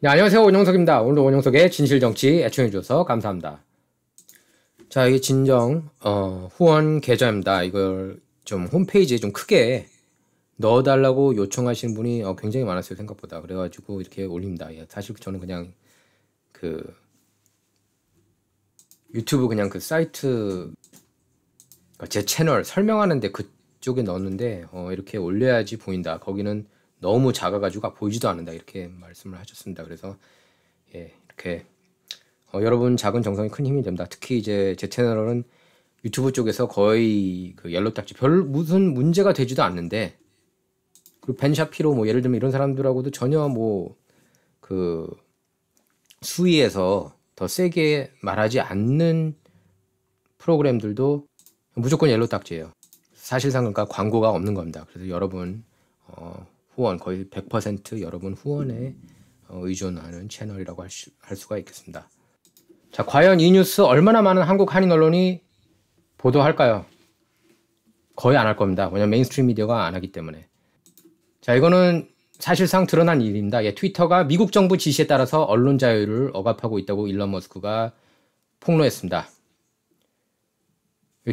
네, 안녕하세요. 원영석입니다. 오늘도 원영석의 진실정치 애청해주셔서 감사합니다. 자, 이게 진정 후원 계좌입니다. 이걸 좀 홈페이지에 좀 크게 넣어달라고 요청하시는 분이 굉장히 많았어요. 생각보다. 그래가지고 이렇게 올립니다. 예, 사실 저는 그냥 그 유튜브 그냥 그 사이트 제 채널 설명하는데 그쪽에 넣었는데 이렇게 올려야지 보인다. 거기는 너무 작아가지고 보이지도 않는다. 이렇게 말씀을 하셨습니다. 그래서 예, 이렇게 여러분 작은 정성이 큰 힘이 됩니다. 특히 이제 제 채널은 유튜브 쪽에서 거의 그 옐로우 딱지 별 무슨 문제가 되지도 않는데, 그리고 벤 샤피로 뭐 예를 들면 이런 사람들하고도 전혀 뭐 그 수위에서 더 세게 말하지 않는 프로그램들도 무조건 옐로우 딱지예요. 사실상 그러니까 광고가 없는 겁니다. 그래서 여러분 후원 거의 100% 여러분 후원에 의존하는 채널이라고 할 수가 있겠습니다. 자, 과연 이 뉴스 얼마나 많은 한국 한인 언론이 보도할까요? 거의 안 할 겁니다. 왜냐면 메인스트림 미디어가 안 하기 때문에. 자, 이거는 사실상 드러난 일입니다. 예, 트위터가 미국 정부 지시에 따라서 언론 자유를 억압하고 있다고 일론 머스크가 폭로했습니다.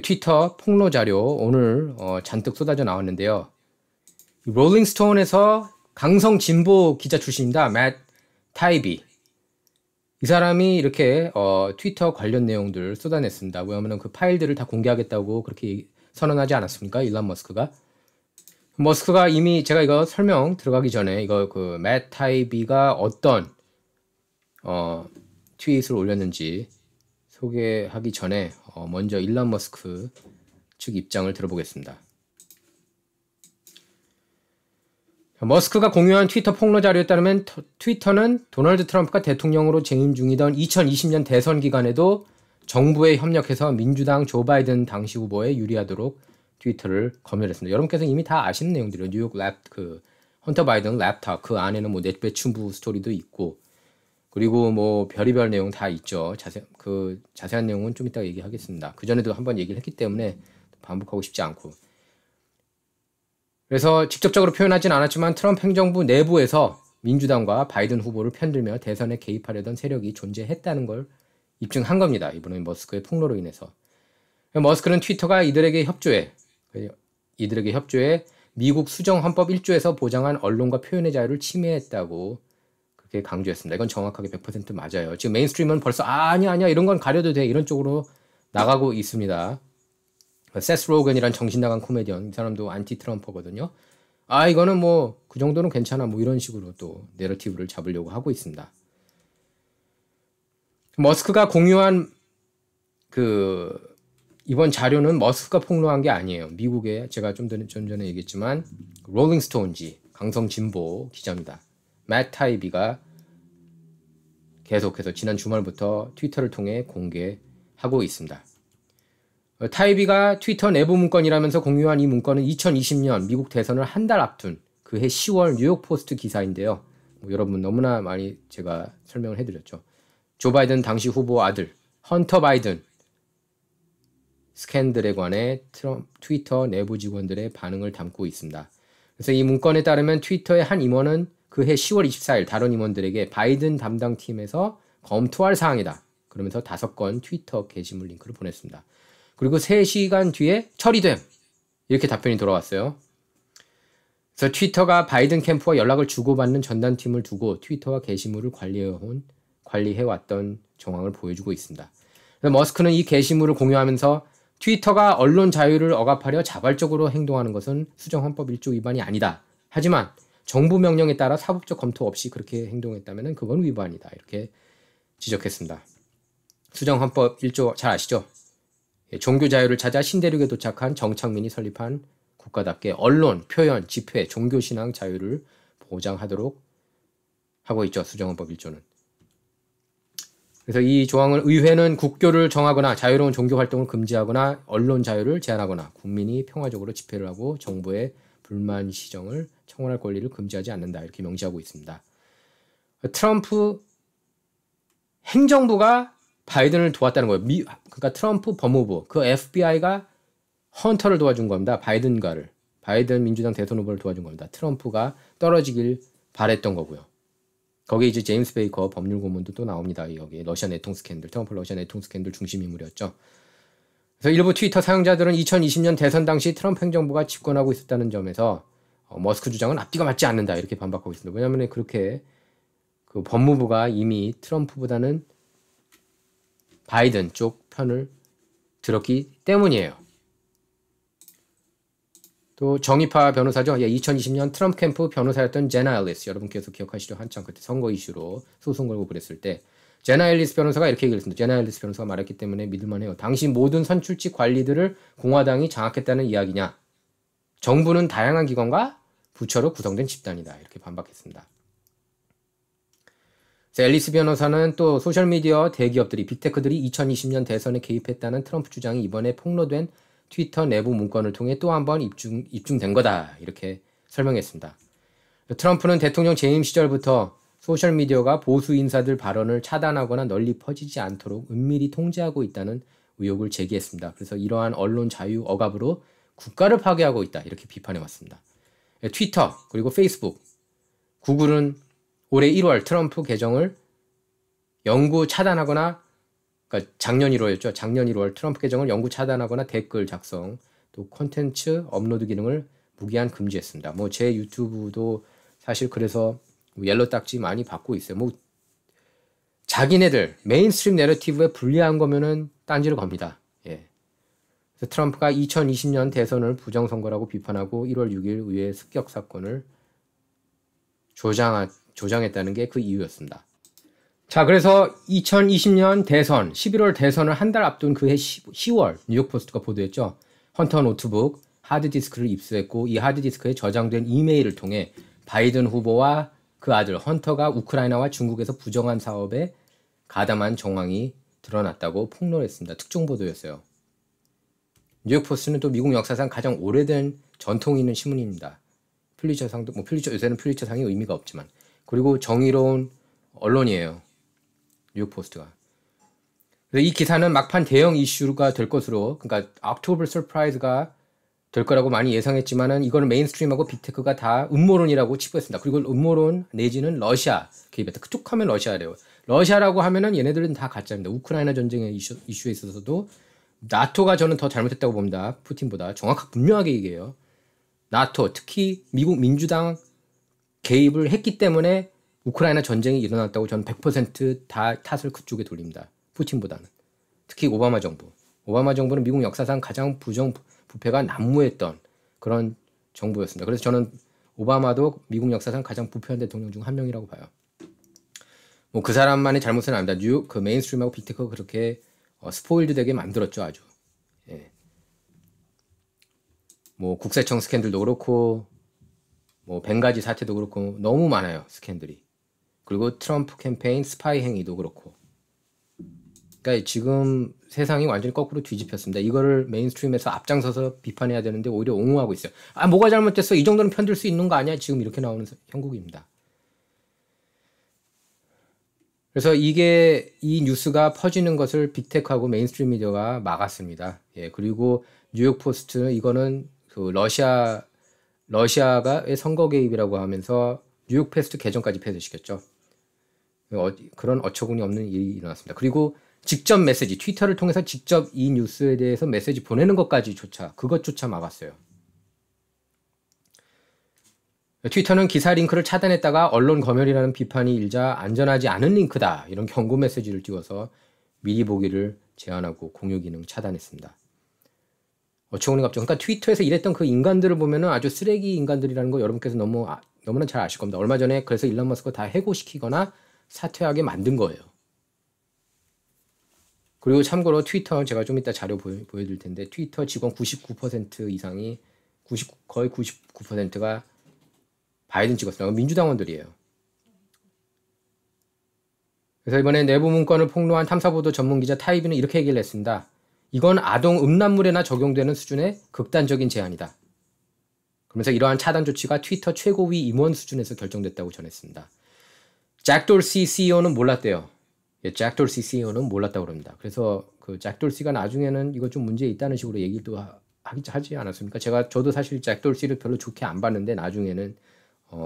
트위터 폭로 자료 오늘 잔뜩 쏟아져 나왔는데요. 롤링스톤에서 강성 진보 기자 출신입니다. 맷 타이비. 이 사람이 이렇게 트위터 관련 내용들 쏟아냈습니다. 왜냐하면 그 파일들을 다 공개하겠다고 그렇게 선언하지 않았습니까? 일론 머스크가 이미 제가 이거 설명 들어가기 전에 이거 그 맷 타이비가 어떤 트윗을 올렸는지 소개하기 전에 먼저 일론 머스크 측 입장을 들어보겠습니다. 머스크가 공유한 트위터 폭로 자료에 따르면 트위터는 도널드 트럼프가 대통령으로 재임 중이던 2020년 대선 기간에도 정부에 협력해서 민주당 조 바이든 당시 후보에 유리하도록 트위터를 검열했습니다. 여러분께서 이미 다 아시는 내용들이에요. 뉴욕 헌터 바이든 랩탑 그 안에는 뭐 넷배춘부 스토리도 있고, 그리고 뭐 별의별 내용 다 있죠. 자세한 내용은 좀 이따 얘기하겠습니다. 그 전에도 한번 얘기를 했기 때문에 반복하고 싶지 않고. 그래서 직접적으로 표현하진 않았지만 트럼프 행정부 내부에서 민주당과 바이든 후보를 편들며 대선에 개입하려던 세력이 존재했다는 걸 입증한 겁니다. 이번에 머스크의 폭로로 인해서. 머스크는 트위터가 이들에게 협조해 미국 수정헌법 1조에서 보장한 언론과 표현의 자유를 침해했다고 그렇게 강조했습니다. 이건 정확하게 100% 맞아요. 지금 메인스트림은 벌써 아니야 이런 건 가려도 돼 이런 쪽으로 나가고 있습니다. 세스 로건이란 정신나간 코미디언, 이 사람도 안티 트럼퍼거든요. 이거는 뭐 그 정도는 괜찮아 뭐 이런 식으로 또 내러티브를 잡으려고 하고 있습니다. 머스크가 공유한 이번 자료는 머스크가 폭로한 게 아니에요. 미국의 제가 좀 전에 얘기했지만 롤링스톤지 강성 진보 기자입니다. 맷 타이비가 계속해서 지난 주말부터 트위터를 통해 공개하고 있습니다. 타이비가 트위터 내부 문건이라면서 공유한 이 문건은 2020년 미국 대선을 한 달 앞둔 그해 10월 뉴욕 포스트 기사인데요. 여러분 너무나 많이 제가 설명을 해드렸죠. 조 바이든 당시 후보 아들 헌터 바이든 스캔들에 관해 트위터 내부 직원들의 반응을 담고 있습니다. 그래서 이 문건에 따르면 트위터의 한 임원은 그해 10월 24일 다른 임원들에게 바이든 담당팀에서 검토할 사항이다. 그러면서 5건 트위터 게시물 링크를 보냈습니다. 그리고 3시간 뒤에 처리됨 이렇게 답변이 돌아왔어요. 그래서 트위터가 바이든 캠프와 연락을 주고받는 전담팀을 두고 트위터와 게시물을 관리해왔던 정황을 보여주고 있습니다. 그래서 머스크는 이 게시물을 공유하면서 트위터가 언론 자유를 억압하려 자발적으로 행동하는 것은 수정헌법 1조 위반이 아니다. 하지만 정부 명령에 따라 사법적 검토 없이 그렇게 행동했다면 그건 위반이다. 이렇게 지적했습니다. 수정헌법 1조 잘 아시죠? 종교 자유를 찾아 신대륙에 도착한 정창민이 설립한 국가답게 언론, 표현, 집회, 종교신앙 자유를 보장하도록 하고 있죠. 수정헌법 1조는. 그래서 이 조항을 의회는 국교를 정하거나 자유로운 종교 활동을 금지하거나 언론 자유를 제한하거나 국민이 평화적으로 집회를 하고 정부의 불만 시정을 청원할 권리를 금지하지 않는다. 이렇게 명시하고 있습니다. 트럼프 행정부가 바이든을 도왔다는 거예요. 그러니까 트럼프 법무부, 그 FBI가 헌터를 도와준 겁니다. 바이든 민주당 대선 후보를 도와준 겁니다. 트럼프가 떨어지길 바랬던 거고요. 거기에 이제 제임스 베이커 법률 고문도 또 나옵니다. 여기 러시아 내통 스캔들, 트럼프 러시아 내통 스캔들 중심 인물이었죠. 그래서 일부 트위터 사용자들은 2020년 대선 당시 트럼프 행정부가 집권하고 있었다는 점에서 머스크 주장은 앞뒤가 맞지 않는다 이렇게 반박하고 있습니다. 왜냐하면 그렇게 그 법무부가 이미 트럼프보다는 바이든 쪽 편을 들었기 때문이에요. 또 정의파 변호사죠. 2020년 트럼프 캠프 변호사였던 제나 앨리스, 여러분께서 기억하시죠? 한참 그때 선거 이슈로 소송 걸고 그랬을 때 제나 앨리스 변호사가 이렇게 얘기했습니다. 제나 앨리스 변호사가 말했기 때문에 믿을만해요. 당시 모든 선출직 관리들을 공화당이 장악했다는 이야기냐? 정부는 다양한 기관과 부처로 구성된 집단이다. 이렇게 반박했습니다. 앨리스 변호사는 또 소셜미디어 대기업들이 빅테크들이 2020년 대선에 개입했다는 트럼프 주장이 이번에 폭로된 트위터 내부 문건을 통해 또 한 번 입증된 거다. 이렇게 설명했습니다. 트럼프는 대통령 재임 시절부터 소셜미디어가 보수 인사들 발언을 차단하거나 널리 퍼지지 않도록 은밀히 통제하고 있다는 의혹을 제기했습니다. 그래서 이러한 언론 자유 억압으로 국가를 파괴하고 있다. 이렇게 비판해왔습니다. 트위터 그리고 페이스북, 구글은 올해 1월 트럼프 계정을 영구 차단하거나 그러니까 작년 1월이었죠. 작년 1월 트럼프 계정을 영구 차단하거나 댓글 작성 또 콘텐츠 업로드 기능을 무기한 금지했습니다. 뭐 제 유튜브도 사실 그래서 옐로 딱지 많이 받고 있어요. 뭐 자기네들 메인스트림 내러티브에 불리한 거면은 딴지를 겁니다. 예. 그래서 트럼프가 2020년 대선을 부정선거라고 비판하고 1월 6일 의회 습격 사건을 조장했다는 게 그 이유였습니다. 자, 그래서 2020년 대선, 11월 대선을 한 달 앞둔 그해 10월 뉴욕포스트가 보도했죠. 헌터 노트북 하드디스크를 입수했고 이 하드디스크에 저장된 이메일을 통해 바이든 후보와 그 아들 헌터가 우크라이나와 중국에서 부정한 사업에 가담한 정황이 드러났다고 폭로했습니다. 특종 보도였어요. 뉴욕포스트는 또 미국 역사상 가장 오래된 전통이 있는 신문입니다. 퓰리처상도 요새는 퓰리처상이 의미가 없지만 그리고 정의로운 언론이에요. 뉴욕포스트가. 그래서 이 기사는 막판 대형 이슈가 될 것으로 그러니까 옥토버 서프라이즈가 될 거라고 많이 예상했지만은 이거는 메인스트림하고 빅테크가 다 음모론이라고 치부했습니다. 그리고 음모론 내지는 러시아 개입했다. 그쪽 하면 러시아래요. 러시아라고 하면은 얘네들은 다 가짜입니다. 우크라이나 전쟁의 이슈에 있어서도 나토가 저는 더 잘못했다고 봅니다. 푸틴보다 정확하게 분명하게 얘기해요. 나토 특히 미국 민주당 개입을 했기 때문에 우크라이나 전쟁이 일어났다고 저는 100% 탓을 그쪽에 돌립니다. 푸틴보다는. 특히 오바마 정부. 오바마 정부는 미국 역사상 가장 부패가 난무했던 그런 정부였습니다. 그래서 저는 오바마도 미국 역사상 가장 부패한 대통령 중 한 명이라고 봐요. 뭐 그 사람만의 잘못은 아닙니다. 그 메인스트림하고 빅테크가 그렇게 스포일드 되게 만들었죠, 아주. 예. 뭐 국세청 스캔들도 그렇고 뭐 벵가지 사태도 그렇고 너무 많아요, 스캔들이. 그리고 트럼프 캠페인 스파이 행위도 그렇고. 그러니까 지금 세상이 완전히 거꾸로 뒤집혔습니다. 이거를 메인스트림에서 앞장서서 비판해야 되는데 오히려 옹호하고 있어요. 아, 뭐가 잘못됐어? 이 정도는 편들 수 있는 거 아니야? 지금 이렇게 나오는 형국입니다. 그래서 이 뉴스가 퍼지는 것을 빅테크하고 메인스트림 미디어가 막았습니다. 예, 그리고 뉴욕 포스트 이거는 그 러시아가의 선거 개입이라고 하면서 뉴욕 패스트 계정까지 폐쇄시켰죠. 그런 어처구니 없는 일이 일어났습니다. 그리고 직접 메시지, 트위터를 통해서 직접 이 뉴스에 대해서 메시지 보내는 그것조차 막았어요. 트위터는 기사 링크를 차단했다가 언론 검열이라는 비판이 일자 안전하지 않은 링크다 이런 경고 메시지를 띄워서 미리 보기를 제한하고 공유 기능 차단했습니다. 어처구니가 없죠. 그러니까 트위터에서 일했던 그 인간들을 보면은 아주 쓰레기 인간들이라는 거 여러분께서 너무나 잘 아실 겁니다. 얼마 전에 그래서 일론 머스크가 다 해고시키거나 사퇴하게 만든 거예요. 그리고 참고로 트위터 제가 좀 이따 자료 보여드릴 텐데 트위터 직원 99% 이상이 거의 99%가 바이든 찍었어요. 민주당원들이에요. 그래서 이번에 내부 문건을 폭로한 탐사보도 전문기자 타이비는 이렇게 얘기를 했습니다. 이건 아동 음란물에나 적용되는 수준의 극단적인 제한이다. 그러면서 이러한 차단 조치가 트위터 최고위 임원 수준에서 결정됐다고 전했습니다. 잭 돌시 CEO는 몰랐대요. 예, 잭 돌시 CEO는 몰랐다고 그럽니다. 그래서 그 잭 돌시가 나중에는 이거 좀 문제 있다는 식으로 얘기도 하지 않았습니까? 저도 사실 잭 돌시를 별로 좋게 안 봤는데 나중에는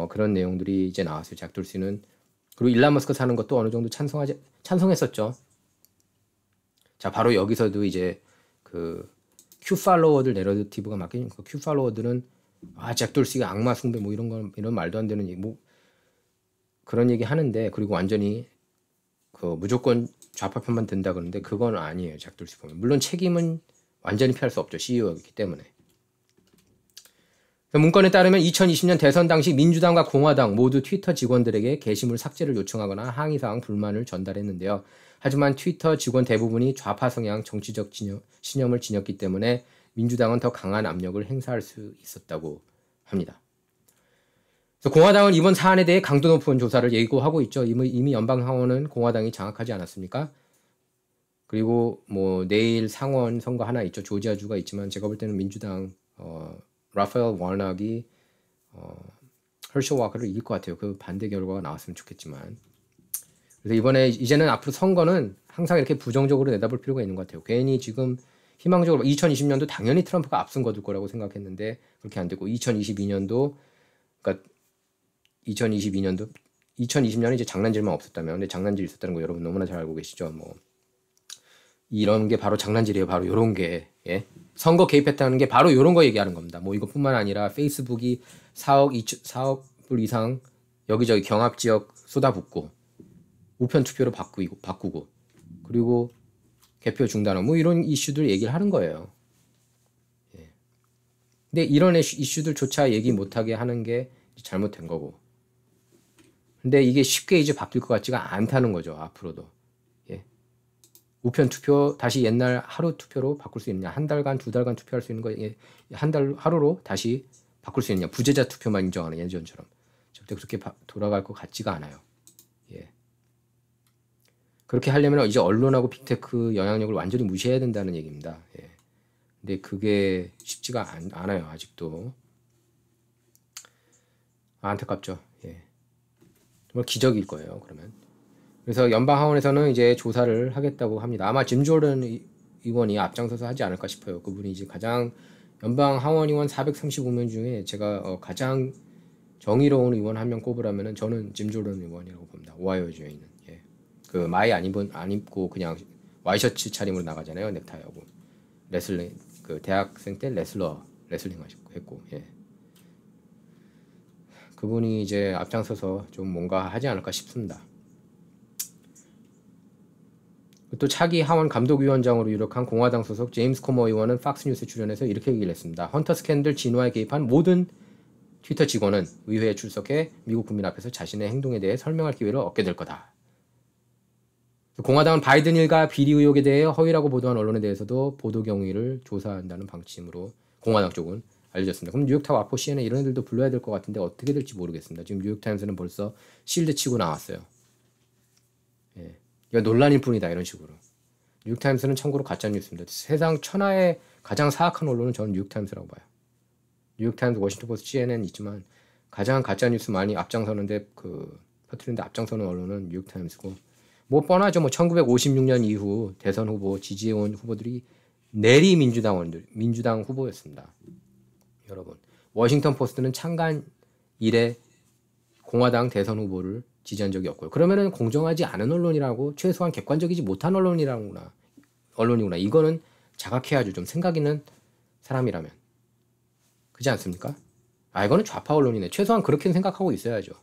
그런 내용들이 이제 나왔어요. 잭 돌시는 그리고 일론 머스크 사는 것도 어느 정도 찬성했었죠. 자, 바로 여기서도 이제 그 큐 팔로워들 내러티브가 막히니까 큐 팔로워들은 잭 돌시가 악마 숭배 뭐 이런 말도 안 되는 얘기 뭐 그런 얘기 하는데 그리고 완전히 그 무조건 좌파 편만 든다 그러는데 그건 아니에요. 잭 돌시 보면 물론 책임은 완전히 피할 수 없죠. CEO이기 때문에. 문건에 따르면 2020년 대선 당시 민주당과 공화당 모두 트위터 직원들에게 게시물 삭제를 요청하거나 항의사항 불만을 전달했는데요. 하지만 트위터 직원 대부분이 좌파 성향 정치적 신념을 지녔기 때문에 민주당은 더 강한 압력을 행사할 수 있었다고 합니다. 그래서 공화당은 이번 사안에 대해 강도 높은 조사를 예고하고 있죠. 이미 연방 하원은 공화당이 장악하지 않았습니까? 그리고 뭐 내일 상원 선거 하나 있죠. 조지아주가 있지만 제가 볼 때는 민주당 라파엘 워낙이 herschel walker를 이길 것 같아요. 그 반대 결과가 나왔으면 좋겠지만. 그래서 이번에 이제는 앞으로 선거는 항상 이렇게 부정적으로 내다볼 필요가 있는 것 같아요. 괜히 지금 희망적으로 2020년도 당연히 트럼프가 앞선 거둘 거라고 생각했는데 그렇게 안 되고 2022년도 그러니까 2020년은 이제 장난질만 없었다면 근데 장난질이 있었다는 거 여러분 너무나 잘 알고 계시죠. 뭐 이런 게 바로 장난질이에요. 바로 요런 게 예. 선거 개입했다는 게 바로 요런 거 얘기하는 겁니다. 뭐 이것뿐만 아니라 페이스북이 4억 불 이상 여기저기 경합 지역 쏟아붓고 우편 투표로 바꾸고 그리고 개표 중단하고 뭐 이런 이슈들 얘기를 하는 거예요. 예. 근데 이런 이슈들조차 얘기 못하게 하는 게 잘못된 거고. 근데 이게 쉽게 이제 바뀔 것 같지가 않다는 거죠. 앞으로도. 예. 우편 투표 다시 옛날 하루 투표로 바꿀 수 있느냐. 한 달간 두 달간 투표할 수 있는 거 한 달 하루로 다시 바꿀 수 있느냐. 부재자 투표만 인정하는 예전처럼. 절대 그렇게 돌아갈 것 같지가 않아요. 예. 그렇게 하려면 이제 언론하고 빅테크 영향력을 완전히 무시해야 된다는 얘기입니다. 예. 근데 그게 쉽지가 않아요. 아직도. 안타깝죠. 예. 정말 기적일 거예요. 그러면. 그래서 연방 하원에서는 이제 조사를 하겠다고 합니다. 아마 짐 조던 의원이 앞장서서 하지 않을까 싶어요. 그분이 이제 가장 연방 하원 의원 435명 중에 제가 가장 정의로운 의원 한 명 꼽으라면은 저는 짐 조던 의원이라고 봅니다. 오하이오주에 있는. 예. 그 마이 안 입고 그냥 와이셔츠 차림으로 나가잖아요. 넥타이하고. 레슬링 그 대학생 때 레슬링 했고. 예. 그분이 이제 앞장서서 좀 뭔가 하지 않을까 싶습니다. 또 차기 하원 감독위원장으로 유력한 공화당 소속 제임스 코머 의원은 팍스뉴스에 출연해서 이렇게 얘기를 했습니다. 헌터 스캔들 진화에 개입한 모든 트위터 직원은 의회에 출석해 미국 국민 앞에서 자신의 행동에 대해 설명할 기회를 얻게 될 거다. 공화당은 바이든 일가 비리 의혹에 대해 허위라고 보도한 언론에 대해서도 보도 경위를 조사한다는 방침으로 공화당 쪽은 알려졌습니다. 그럼 뉴욕타임, 와포, CNN 이런 애들도 불러야 될 것 같은데 어떻게 될지 모르겠습니다. 지금 뉴욕타임스는 벌써 실드 치고 나왔어요. 예. 이거 논란일 뿐이다 이런 식으로. 뉴욕타임스는 참고로 가짜뉴스입니다. 세상 천하의 가장 사악한 언론은 저는 뉴욕타임스라고 봐요. 뉴욕타임스, 워싱턴포스트, CNN 있지만 가장 가짜뉴스 많이 앞장서는데 퍼뜨리는데 앞장서는 언론은 뉴욕타임스고 뭐 뻔하죠. 뭐 1956년 이후 대선 후보 지지해온 후보들이 내리 민주당 후보였습니다. 여러분, 워싱턴 포스트는 창간 이래 공화당 대선 후보를 지지한 적이 없고요. 그러면은 공정하지 않은 언론이라고 최소한 객관적이지 못한 언론이구나. 이거는 자각해야죠. 좀 생각 있는 사람이라면. 그렇지 않습니까? 이거는 좌파 언론이네. 최소한 그렇게 생각하고 있어야죠.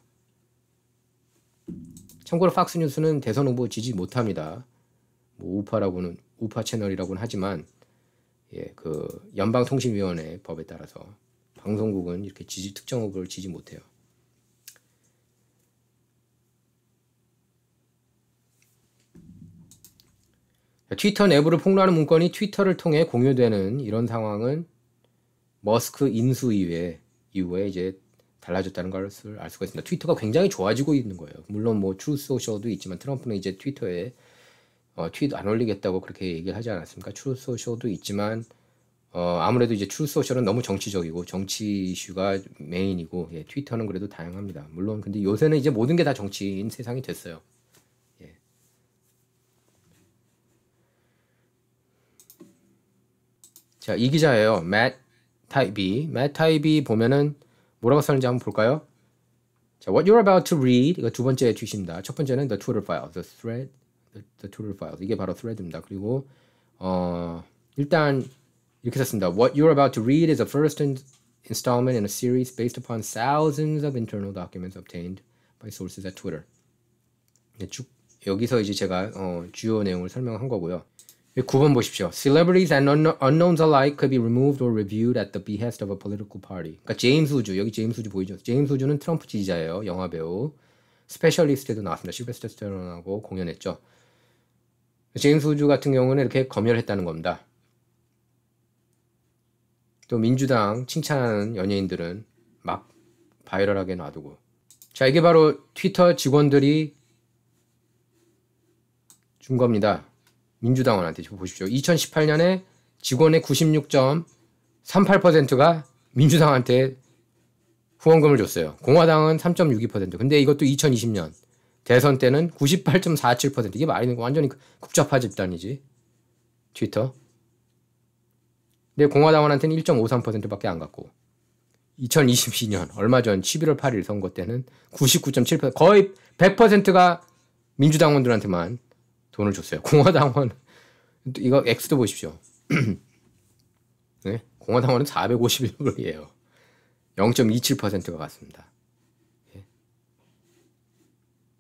참고로 팍스뉴스는 대선 후보 지지 못합니다. 뭐 우파 채널이라고는 하지만 그 연방통신위원회 법에 따라서 방송국은 이렇게 특정 후보를 지지 못해요. 트위터 내부를 폭로하는 문건이 트위터를 통해 공유되는 이런 상황은 머스크 인수 이후에 이제 달라졌다는 것을 알 수가 있습니다. 트위터가 굉장히 좋아지고 있는 거예요. 물론 뭐 트루스 소셜도 있지만 트럼프는 이제 트위터에 트윗 안 올리겠다고 그렇게 얘기를 하지 않았습니까? 트루스 소셜도 있지만 아무래도 이제 트루스 소셜은 너무 정치적이고 정치 이슈가 메인이고 트위터는 그래도 다양합니다. 물론 근데 요새는 이제 모든 게 다 정치인 세상이 됐어요. 자, 이 기자예요. 맷 타이비 보면은 뭐라고 썼는지 한번 볼까요? 자, what you're about to read 이거 두 번째 트윗입니다. 첫 번째는 the Twitter file, the thread, the Twitter file 이게 바로 thread입니다. 그리고 일단 이렇게 썼습니다. What you're about to read is the first installment in a series based upon thousands of internal documents obtained by sources at Twitter. 쭉 여기서 이제 제가 주요 내용을 설명한 거고요. 9번 보십시오. Celebrities and unknowns alike could be removed or reviewed at the behest of a political party. 그러니까 제임스 우주, 여기 제임스 우주 보이죠? 제임스 우주는 트럼프 지지자예요. 영화 배우. 스페셜리스트에도 나왔습니다. 실베스터 스텔론하고 공연했죠. 제임스 우주 같은 경우는 이렇게 검열했다는 겁니다. 또 민주당 칭찬하는 연예인들은 막 바이럴하게 놔두고. 자, 이게 바로 트위터 직원들이 준 겁니다. 민주당원한테 보십시오. 2018년에 직원의 96.38%가 민주당한테 후원금을 줬어요. 공화당은 3.62%. 근데 이것도 2020년 대선 때는 98.47%. 이게 말이 되는 거 완전히 국좌파 집단이지. 트위터. 근데 공화당원한테는 1.53%밖에 안 갔고 2022년 얼마 전 11월 8일 선거 때는 99.7% 거의 100%가 민주당원들한테만 돈을 줬어요. 공화당원 이거 X도 보십시오. 네? 공화당원은 451불이에요. 0.27%가 갔습니다. 예.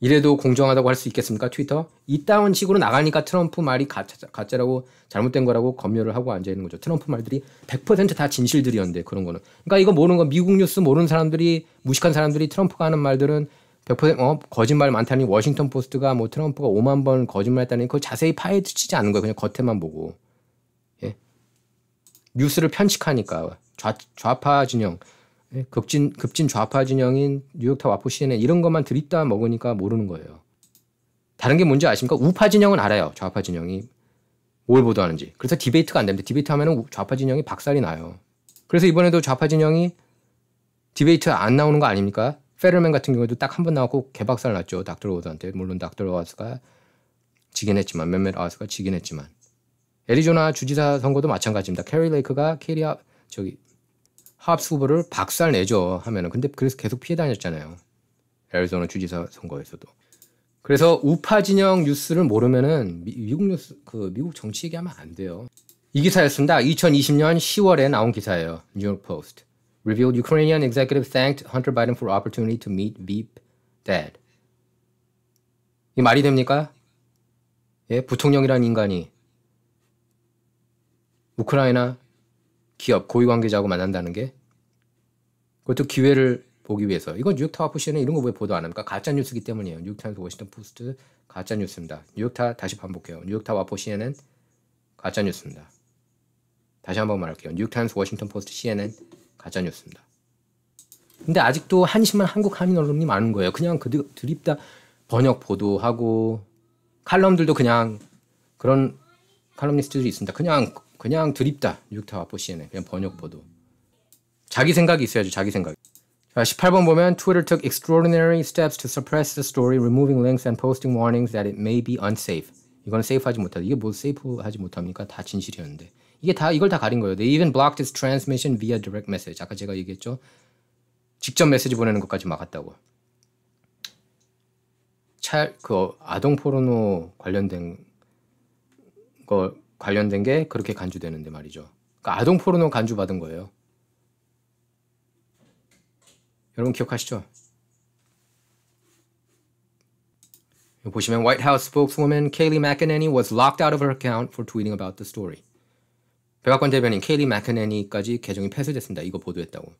이래도 공정하다고 할 수 있겠습니까? 트위터? 이따운 식으로 나가니까 트럼프 말이 가짜라고 잘못된 거라고 검열을 하고 앉아있는 거죠. 트럼프 말들이 100% 다 진실들이었는데 그런 거는. 그러니까 이거 모르는 거 미국 뉴스 모르는 사람들이 무식한 사람들이 트럼프가 하는 말들은 100% 거짓말 많다니 워싱턴 포스트가 뭐 트럼프가 5만 번 거짓말했다니 그거 자세히 파헤치지 않은 거예요. 그냥 겉에만 보고. 예? 뉴스를 편식하니까 좌파 진영, 예? 급진 좌파 진영인 뉴욕타 와포 CNN 이런 것만 드립다 먹으니까 모르는 거예요. 다른 게 뭔지 아십니까? 우파 진영은 알아요. 좌파 진영이 뭘 보도하는지. 그래서 디베이트가 안 됩니다. 디베이트 하면은 좌파 진영이 박살이 나요. 그래서 이번에도 좌파 진영이 디베이트 안 나오는 거 아닙니까? 페럴맨 같은 경우에도 딱 한 번 나왔고 개박살 났죠. 닥터 로드한테. 물론 닥터 로드가 지긴 했지만 몇몇 아스가 지긴 했지만 애리조나 주지사 선거도 마찬가지입니다. 캐리 레이크가 합스 후보를 박살 내죠 하면은. 근데 그래서 계속 피해 다녔잖아요. 애리조나 주지사 선거에서도. 그래서 우파 진영 뉴스를 모르면은 미국 뉴스 미국 정치 얘기하면 안 돼요. 이 기사였습니다. 2020년 10월에 나온 기사예요. 뉴욕 포스트. Revealed Ukrainian executive thanked Hunter Biden for opportunity to meet Veep dad. 이 말이 됩니까? 예, 부통령이라는 인간이 우크라이나 기업 고위 관계자하고 만난다는 게 그것도 기회를 보기 위해서. 이건 뉴욕타 와포시는 이런 거 왜 보도 안 합니까? 가짜 뉴스기 때문이에요. 뉴욕타임스 워싱턴 포스트 가짜 뉴스입니다. 뉴욕타 다시 반복해요. 뉴욕타 와포시는 가짜 뉴스입니다. 다시 한번 말할게요. 뉴욕타임스 워싱턴 포스트 CNN 가짜뉴스입니다. 근데 아직도 한심한 한국 한인 언론이 많은 거예요. 그냥 드립다 번역 보도하고 칼럼들도 그냥 그런 칼럼니스트들이 있습니다. 그냥 드립다. 뉴욕타 와포 CNN 그냥 번역 보도. 자기 생각이 있어야죠. 자기 생각. 자, 18번 보면 Twitter took extraordinary steps to suppress the story, removing links and posting warnings that it may be unsafe. 이건 세이프하지 못하다. 이게 뭐 세이프하지 못합니까? 다 진실이었는데. 이걸 다 가린 거예요. They even blocked its transmission via direct message. 아까 제가 얘기했죠. 직접 메시지 보내는 것까지 막았다고. 아동 포르노 관련된 게 그렇게 간주되는데 말이죠. 그러니까 아동 포르노 간주 받은 거예요. 여러분 기억하시죠? 여기 보시면 White House spokeswoman Kayleigh McEnany was locked out of her account for tweeting about the story. 백악관 대변인 케일리 맥커네니까지 계정이 폐쇄됐습니다. 이거 보도했다고.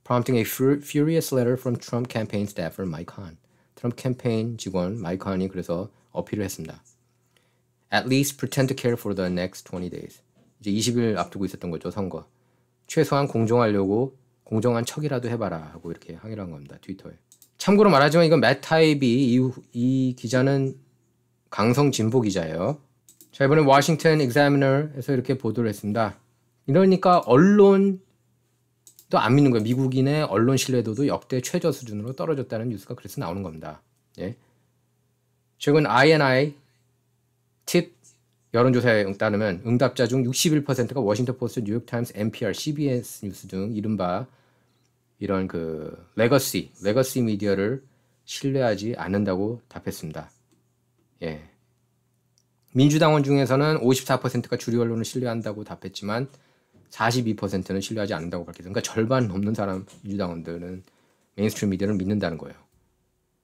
Prompting a furious letter from Trump campaign staffer Mike Hahn. 트럼프 캠페인 직원 마이크 한이 그래서 어필을 했습니다. At least pretend to care for the next 20 days. 이제 20일 앞두고 있었던 거죠, 선거. 최소한 공정하려고 공정한 척이라도 해봐라 하고 이렇게 항의를 한 겁니다. 트위터에. 참고로 말하지만 이건 맷 타입이 이 기자는 강성 진보 기자예요. 자, 이번에 워싱턴 익자미너에서 이렇게 보도를 했습니다. 이러니까 언론도 안 믿는 거예요. 미국인의 언론 신뢰도도 역대 최저 수준으로 떨어졌다는 뉴스가 그래서 나오는 겁니다. 예. 최근 INI 팁 여론조사에 따르면 응답자 중 61%가 워싱턴 포스트, 뉴욕타임스, NPR, CBS 뉴스 등 이른바 이런 그 레거시 미디어를 신뢰하지 않는다고 답했습니다. 예. 민주당원 중에서는 54%가 주류 언론을 신뢰한다고 답했지만 42%는 신뢰하지 않는다고 밝혔습니다. 그러니까 절반 넘는 사람 민주당원들은 메인스트림 미디어를 믿는다는 거예요.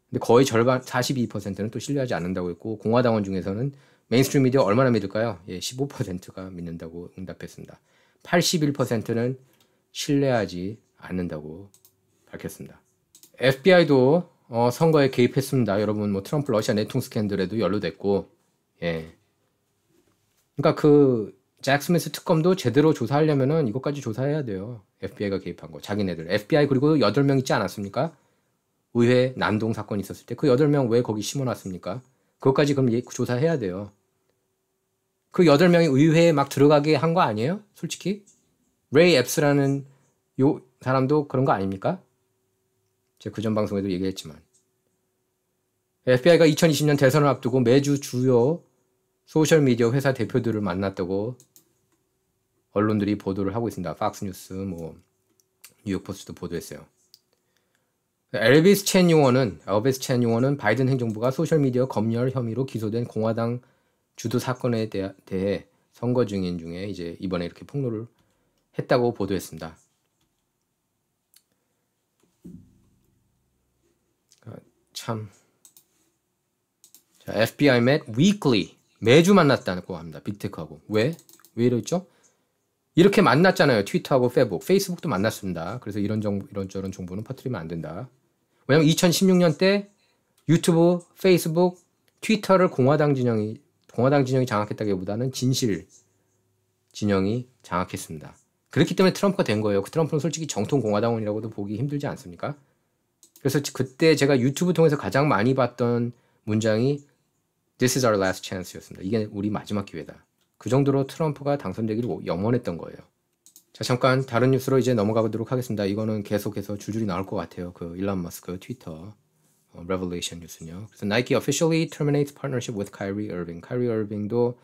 근데 거의 절반 42%는 또 신뢰하지 않는다고 했고 공화당원 중에서는 메인스트림 미디어 얼마나 믿을까요? 예, 15%가 믿는다고 응답했습니다. 81%는 신뢰하지 않는다고 밝혔습니다. FBI도 선거에 개입했습니다. 여러분 뭐 트럼프 러시아 내통 스캔들에도 연루됐고, 예. 그러니까 그 잭 스미스 특검도 제대로 조사하려면은 이것까지 조사해야 돼요. FBI가 개입한 거. 자기네들. FBI 그리고 8명 있지 않았습니까? 의회 난동 사건 있었을 때 그 8명 왜 거기 심어놨습니까? 그것까지 그럼 조사해야 돼요. 그 8명이 의회에 막 들어가게 한 거 아니에요? 솔직히? 레이 앱스라는 요 사람도 그런 거 아닙니까? 제가 그전 방송에도 얘기했지만 FBI가 2020년 대선을 앞두고 매주 주요 소셜미디어 회사 대표들을 만났다고 언론들이 보도를 하고 있습니다. 팍스뉴스, 뭐 뉴욕포스트도 보도했어요. 엘비스 첸 요원은 바이든 행정부가 소셜미디어 검열 혐의로 기소된 공화당 주도 사건에 대해 선거 증인 중에 이제 이번에 이렇게 폭로를 했다고 보도했습니다. 참. 자, FBI met weekly. 매주 만났다고 합니다. 빅테크하고. 왜 이랬죠? 이렇게 만났잖아요. 트위터하고 페이스북도 만났습니다. 그래서 이런저런 정보는 퍼뜨리면 안 된다. 왜냐면 2016년 때 유튜브, 페이스북, 트위터를 공화당 진영이 장악했다기보다는 진실 진영이 장악했습니다. 그렇기 때문에 트럼프가 된 거예요. 그 트럼프는 솔직히 정통 공화당원이라고도 보기 힘들지 않습니까? 그래서 그때 제가 유튜브 통해서 가장 많이 봤던 문장이 This is our last chance였습니다. 이게 우리 마지막 기회다. 그 정도로 트럼프가 당선되기를 염원했던 거예요. 자, 잠깐 다른 뉴스로 이제 넘어가 보도록 하겠습니다. 이거는 계속해서 줄줄이 나올 것 같아요. 그 일론 머스크 트위터 레벨레이션 뉴스는요. 그래서 Nike officially terminates partnership with Kyrie Irving. Kyrie Irving도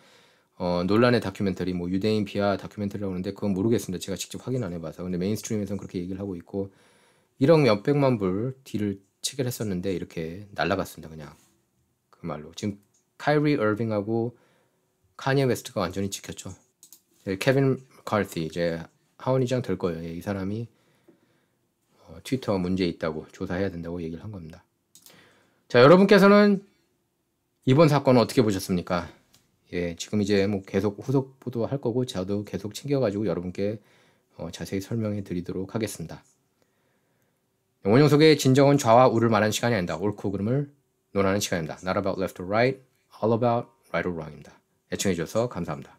논란의 다큐멘터리, 뭐 유대인 비하 다큐멘터리라고 하는데 그건 모르겠습니다. 제가 직접 확인 안 해봐서. 근데 메인스트림에서는 그렇게 얘기를 하고 있고 1억 몇백만 불 딜을 체결했었는데 이렇게 날라갔습니다. 그냥 그 말로. 지금 카이리 얼빙하고 카니에 웨스트가 완전히 찍혔죠. 케빈 맥카티 이제 하원의장 될 거예요. 이 사람이 트위터 문제 있다고 조사해야 된다고 얘기를 한 겁니다. 자, 여러분께서는 이번 사건 어떻게 보셨습니까? 예, 지금 이제 뭐 계속 후속 보도할 거고 저도 계속 챙겨가지고 여러분께 자세히 설명해 드리도록 하겠습니다. 원영 속의 진정은 좌와 우를 말하는 시간이 아니다. 옳고 그름을 논하는 시간입니다. Not about left or right, all about right or wrong입니다. 애청해 주셔서 감사합니다.